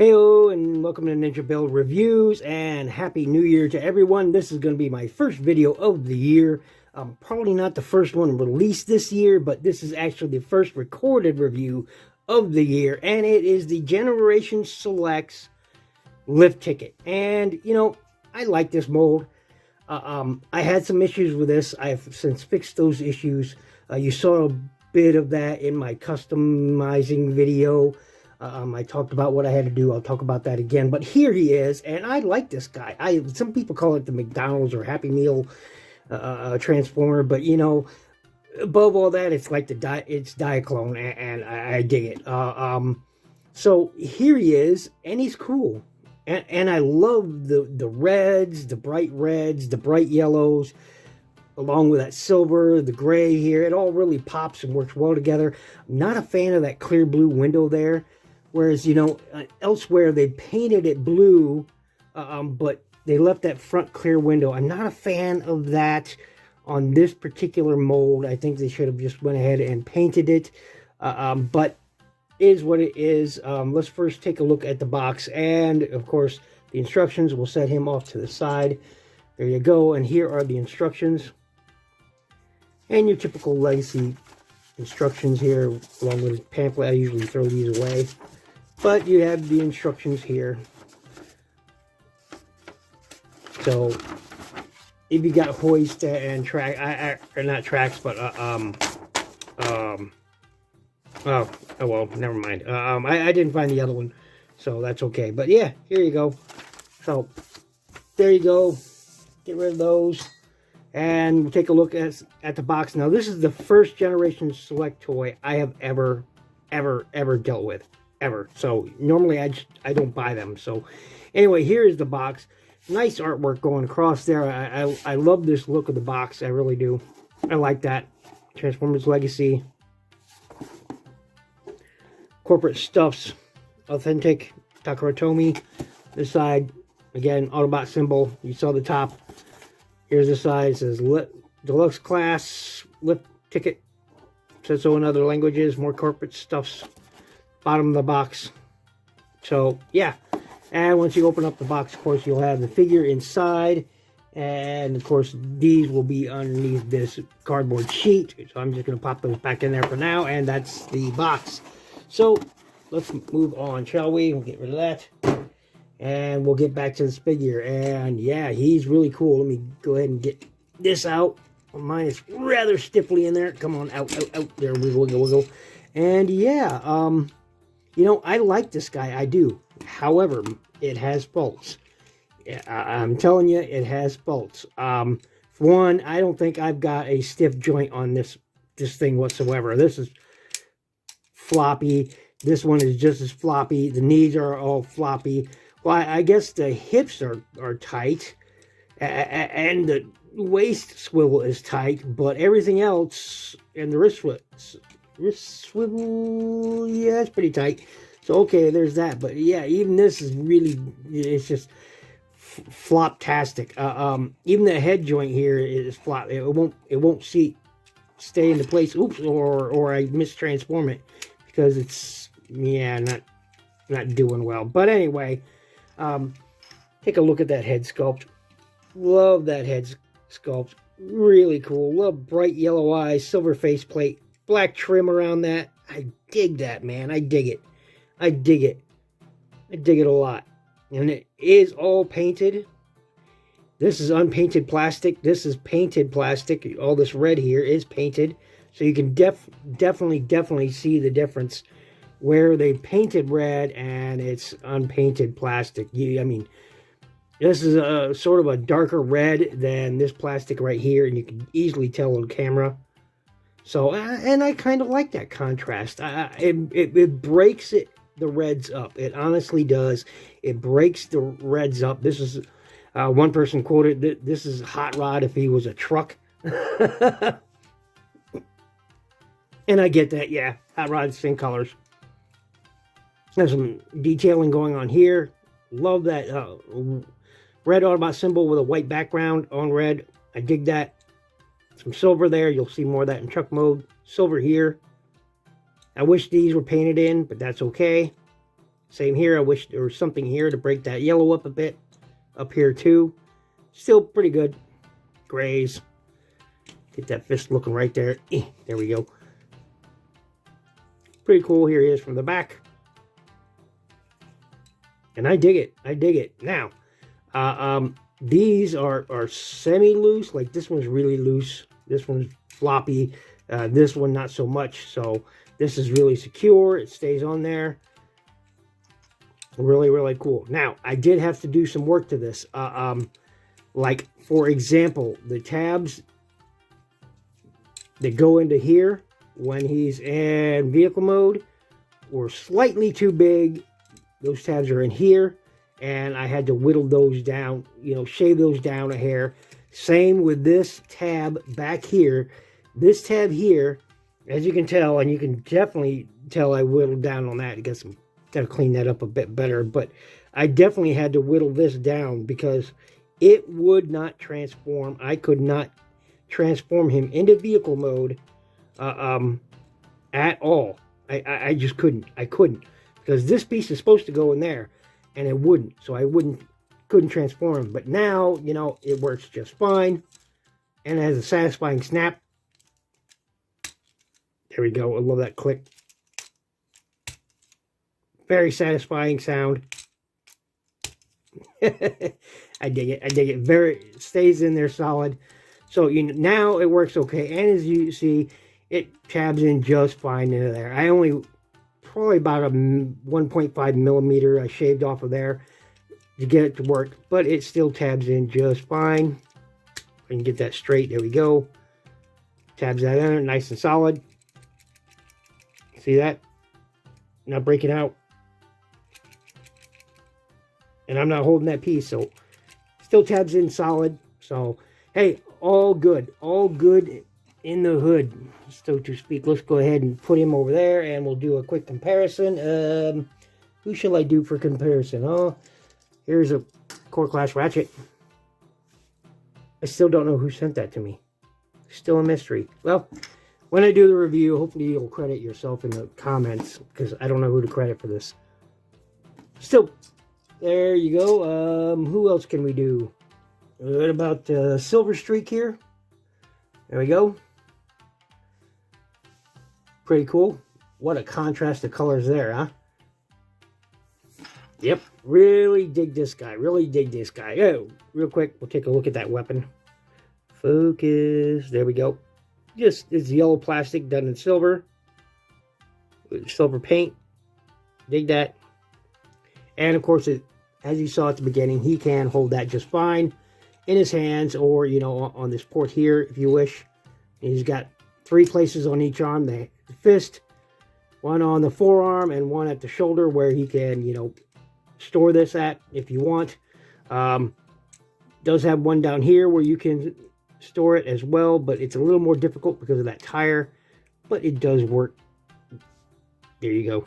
Heyo, and welcome to NinjaBill Reviews, and Happy New Year to everyone. This is going to be my first video of the year. Probably not the first one released this year, but this is actually the first recorded review of the year, and it is the Generation Selects lift ticket. And, you know, I like this mold. I had some issues with this. I've since fixed those issues. You saw a bit of that in my customizing video. I talked about what I had to do. I'll talk about that again. But here he is, and I like this guy. Some people call it the McDonald's or Happy Meal transformer, but you know, above all that, it's like it's Diaclone, and I dig it. So here he is, and he's cool, and I love the reds, the bright reds, the bright yellows, along with that silver, the gray here. It all really pops and works well together. I'm not a fan of that clear blue window there. Whereas, you know, elsewhere they painted it blue, but they left that front clear window. I'm not a fan of that on this particular mold. I think they should have just went ahead and painted it, but it is what it is. Let's first take a look at the box, and of course the instructions. We'll set him off to the side. There you go, and here are the instructions. And your typical legacy instructions here, along with a pamphlet. I usually throw these away. But you have the instructions here. So, if you got hoist and track, or not tracks, but, oh, well, never mind. I didn't find the other one, so that's okay. But yeah, here you go. So, there you go. Get rid of those. And we'll take a look at the box. Now, this is the first Generation Select toy I have ever dealt with. Ever. So normally I don't buy them. So anyway, here is the box. Nice artwork going across there. I love this look of the box. I really do. I like that. Transformers Legacy. Corporate Stuffs. Authentic. Takara Tomy. This side, again, Autobot symbol. You saw the top. Here's the side. It says Deluxe Class Lift Ticket. Says so in other languages. More corporate stuffs. Bottom of the box. So yeah, and once you open up the box, of course, you'll have the figure inside, and of course these will be underneath this cardboard sheet. So I'm just going to pop those back in there for now, and that's the box. So let's move on, shall we? We'll get rid of that, and we'll get back to this figure. And yeah, he's really cool. Let me go ahead and get this out. Mine is rather stiffly in there. Come on, out. There, wiggle. And yeah, you know, I like this guy, I do. However, it has faults. I'm telling you, it has faults. For one, I don't think I've got a stiff joint on this thing whatsoever. This is floppy. This one is just as floppy. The knees are all floppy. Well, I guess the hips are tight, and the waist swivel is tight, but everything else, and the wrist swivel, yeah, it's pretty tight. So okay, there's that. But yeah, even this is really, it's just flop-tastic. Even the head joint here is flop. It won't stay into place. Oops, or I mistransform it because it's, yeah, not doing well. But anyway, take a look at that head sculpt. Love that head sculpt. Really cool. Love bright yellow eyes, silver faceplate. Black trim around that. I dig that, man. I dig it. I dig it a lot. And it is all painted. This is unpainted plastic. This is painted plastic. All this red here is painted. So you can definitely see the difference where they painted red and it's unpainted plastic. I mean, this is a sort of a darker red than this plastic right here, and you can easily tell on camera. So, and I kind of like that contrast. It breaks the reds up. It honestly does. It breaks the reds up. This is, one person quoted, this is Hot Rod if he was a truck. And I get that, yeah. Hot Rod's same colors. There's some detailing going on here. Love that red Autobot symbol with a white background on red. I dig that. Some silver there. You'll see more of that in truck mode. Silver here. I wish these were painted in, but that's okay. Same here. I wish there was something here to break that yellow up a bit. Up here too. Still pretty good. Grays. Get that fist looking right there. There we go. Pretty cool. Here he is from the back. And I dig it. I dig it. Now, these are semi-loose. Like this one's really loose. This one's floppy. This one not so much. So this is really secure. It stays on there. Really, really cool. Now, I did have to do some work to this. Like, for example, the tabs that go into here when he's in vehicle mode were slightly too big. Those tabs are in here, and I had to whittle those down, you know, shave those down a hair. Same with this tab back here. This tab here, as you can tell, and you can definitely tell I whittled down on that. Got to clean that up a bit better, but I definitely had to whittle this down because it would not transform. I could not transform him into vehicle mode at all. I just couldn't. I couldn't, because this piece is supposed to go in there, and it wouldn't. So I couldn't transform him. But now, you know, it works just fine, and it has a satisfying snap. There we go. I love that click. Very satisfying sound. I dig it. I dig it. It stays in there solid. So now it works okay. And as you see, it tabs in just fine into there. I only probably about a 1.5 millimeter I shaved off of there to get it to work, but it still tabs in just fine. I can get that straight. There we go. Tabs that in, nice and solid. See that? Not breaking out. And I'm not holding that piece, so still tabs in solid. So, hey, all good. All good in the hood, so to speak. Let's go ahead and put him over there, and we'll do a quick comparison. Who shall I do for comparison? Oh, here's a Core Class Ratchet. I still don't know who sent that to me. Still a mystery. Well, when I do the review, hopefully you'll credit yourself in the comments, because I don't know who to credit for this. Still, there you go. Who else can we do? What about Silver Streak here? There we go. Pretty cool. What a contrast of colors there, huh? Yep. Really dig this guy. Really dig this guy. Oh, real quick, we'll take a look at that weapon. Focus. There we go. Just it's yellow plastic done in silver. With silver paint. Dig that. And of course, as you saw at the beginning, he can hold that just fine in his hands, or, you know, on this port here, if you wish. And he's got 3 places on each arm. The fist, one on the forearm, and one at the shoulder where he can, you know, store this at if you want. Does have one down here where you can store it as well, but it's a little more difficult because of that tire. But it does work. There you go.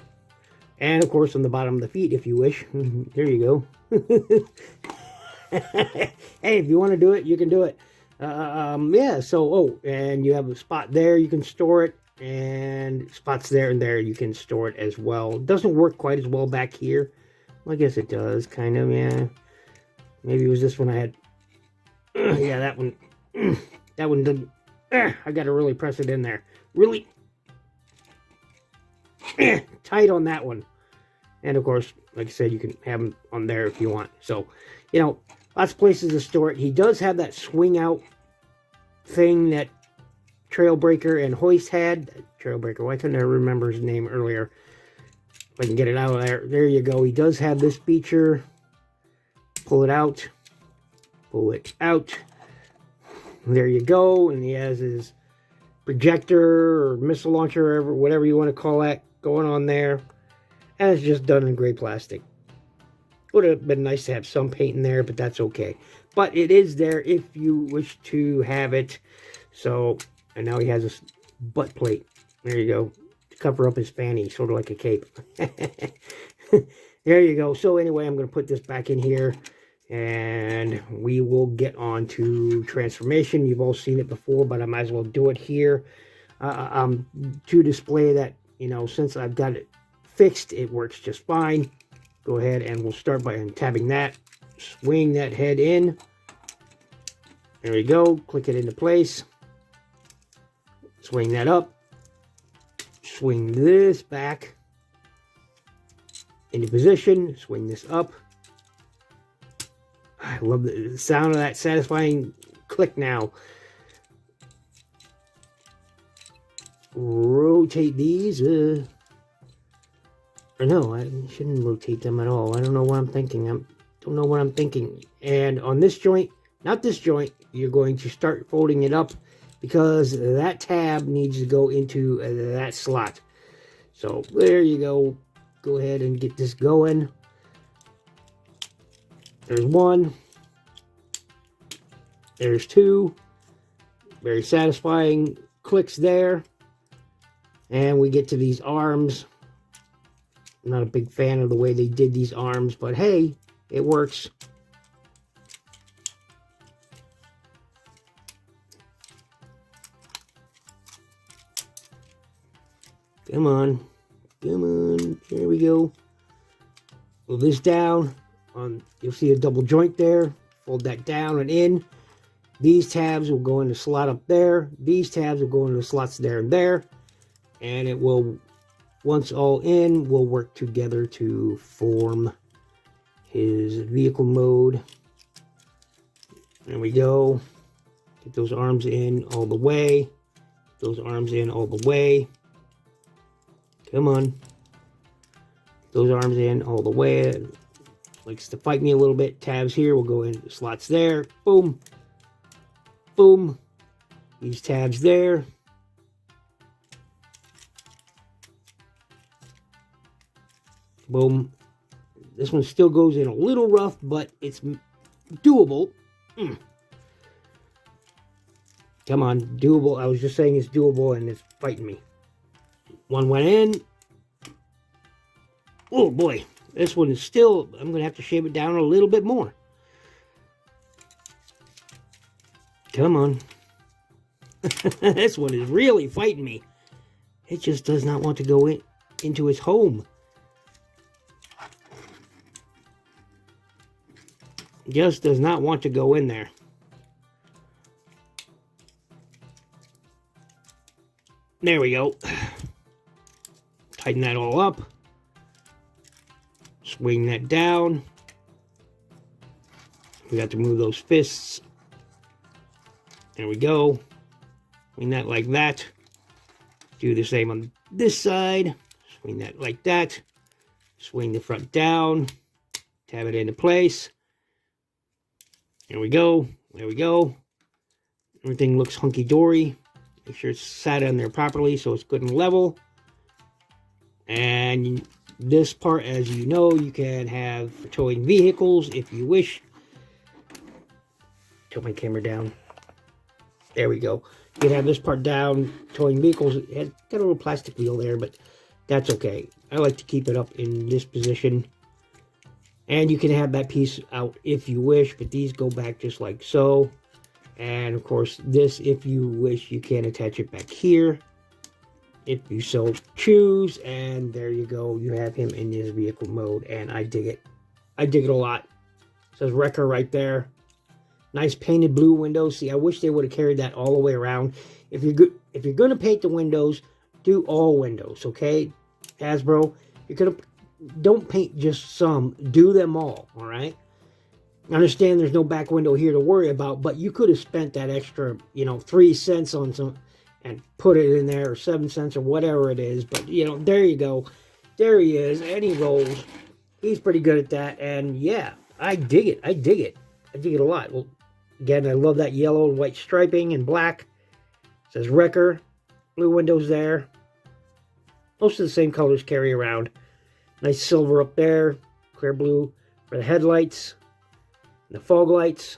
And, of course, on the bottom of the feet, if you wish. There you go. Hey, if you want to do it, you can do it. Yeah, so, oh, and you have a spot there, you can store it. And spots there and there, you can store it as well. It doesn't work quite as well back here. Well, I guess it does, kind of, yeah. Maybe it was this one I had. Yeah, that one. That one didn't. I got to really press it in there. Really tight on that one. And of course, like I said, you can have them on there if you want. So, you know, lots of places to store it. He does have that swing out thing that Trailbreaker and Hoist had. Trailbreaker, why couldn't I remember his name earlier? If I can get it out of there. There you go. He does have this feature. Pull it out. Pull it out. There you go. And he has his projector or missile launcher, or whatever you want to call that, going on there. And it's just done in gray plastic. Would have been nice to have some paint in there, but that's okay. But it is there if you wish to have it. So, and now he has a butt plate. There you go. To cover up his fanny, sort of like a cape. There you go. So anyway, I'm going to put this back in here. And we will get on to transformation. You've all seen it before, but I might as well do it here. To display that, you know, since I've got it fixed, it works just fine. go ahead and we'll start by untabbing that. Swing that head in. There we go. Click it into place. Swing that up. Swing this back into position. Swing this up. I love the sound of that satisfying click now. Rotate these. Or no, I shouldn't rotate them at all. I don't know what I'm thinking. I don't know what I'm thinking. And on this joint, not this joint, you're going to start folding it up because that tab needs to go into that slot. So there you go. Go ahead and get this going. There's one. There's two. Very satisfying clicks there. And we get to these arms. I'm not a big fan of the way they did these arms, but hey, it works. Come on. Come on. Here we go. Move this down. You'll see a double joint there. Fold that down and in. These tabs will go in the slot up there. These tabs will go into the slots there and there. And it will, once all in, will work together to form his vehicle mode. There we go. Get those arms in all the way. Those arms in all the way. Come on. Those arms in all the way. Likes to fight me a little bit. Tabs here will go in slots there. Boom. Boom. These tabs there. Boom. This one still goes in a little rough, but it's doable. Come on, doable. I was just saying it's doable and it's fighting me. One went in. Oh boy. This one is still, I'm going to have to shave it down a little bit more. Come on. This one is really fighting me. It just does not want to go into its home. Just does not want to go in there. There we go. Tighten that all up. Swing that down. We got to move those fists. There we go. Swing that like that. Do the same on this side. Swing that like that. Swing the front down. Tab it into place. There we go. There we go. Everything looks hunky-dory. Make sure it's sat on there properly so it's good and level. And this part, as you know, you can have for towing vehicles if you wish. Tilt my camera down. There we go. You can have this part down, towing vehicles. It has got a little plastic wheel there, but that's okay. I like to keep it up in this position. And you can have that piece out if you wish, but these go back just like so. And of course, this, if you wish, you can attach it back here if you so choose. And there you go. You have him in his vehicle mode, and I dig it. I dig it a lot. It says Wrecker right there. Nice painted blue windows. See, I wish they would have carried that all the way around. If you're gonna paint the windows, do all windows, okay? Hasbro, don't paint just some. Do them all right? I understand there's no back window here to worry about, but you could have spent that extra, 3 cents on some and put it in there, or 7 cents, or whatever it is. But, there you go. There he is, and he rolls. He's pretty good at that, and yeah, I dig it. I dig it. I dig it a lot. Well, again, I love that yellow and white striping and black. It says Wrecker. Blue windows there. Most of the same colors carry around. Nice silver up there. Clear blue for the headlights. And the fog lights.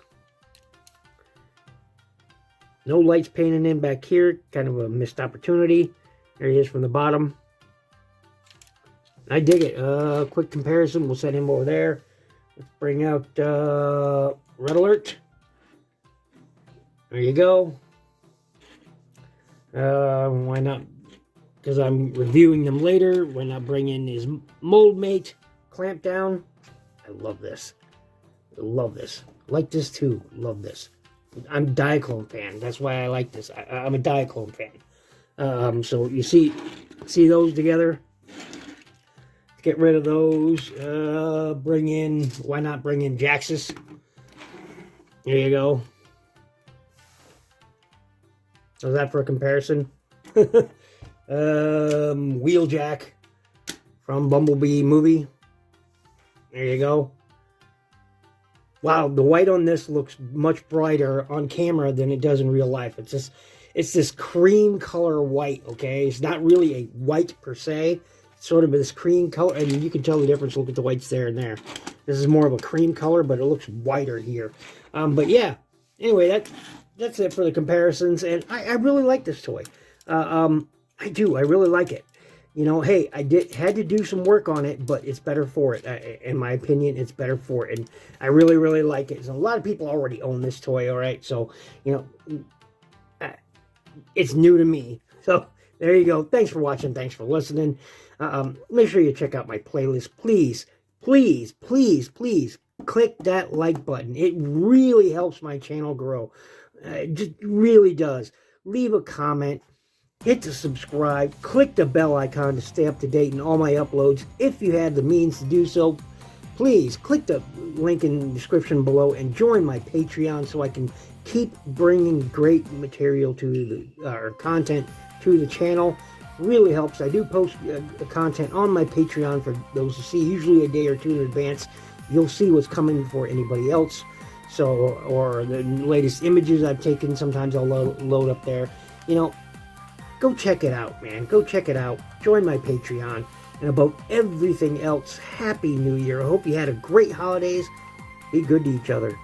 No lights painted in back here. Kind of a missed opportunity. There he is from the bottom. I dig it. Quick comparison. We'll set him over there. Let's bring out Red Alert. There you go. Why not? Because I'm reviewing them later. Why not bring in his mold mate, clamp down. I love this. I love this. Like this too. Love this. I'm a Diaclone fan. That's why I like this. I'm a Diaclone fan. So you see those together. Get rid of those. Why not bring in Jaxus? There you go. So that for a comparison. Wheeljack from Bumblebee movie. There you go. Wow, the white on this looks much brighter on camera than it does in real life. It's this cream color white, okay? It's not really a white per se. It's sort of this cream color, and you can tell the difference. Look at the whites there and there. This is more of a cream color, but it looks whiter here. But yeah, anyway, that's it for the comparisons, and I really like this toy. I do. I really like it. You know, hey, I had to do some work on it, but it's better for it. In my opinion, it's better for it, and I really, really like it. So a lot of people already own this toy, all right? So, you know, it's new to me. So there you go. Thanks for watching. Thanks for listening. Make sure you check out my playlist. Please, please, please, please click that like button. It really helps my channel grow. It just really does. Leave a comment. Hit the subscribe, click the bell icon to stay up to date in all my uploads. If you have the means to do so, please click the link in the description below and join my Patreon so I can keep bringing great material to or content to the channel. Really helps. I do post content on my Patreon for those to see, usually a day or two in advance. You'll see what's coming before anybody else. So, or the latest images I've taken, sometimes I'll load up there. You know, go check it out, man. Go check it out. Join my Patreon. And about everything else, Happy New Year. I hope you had a great holidays. Be good to each other.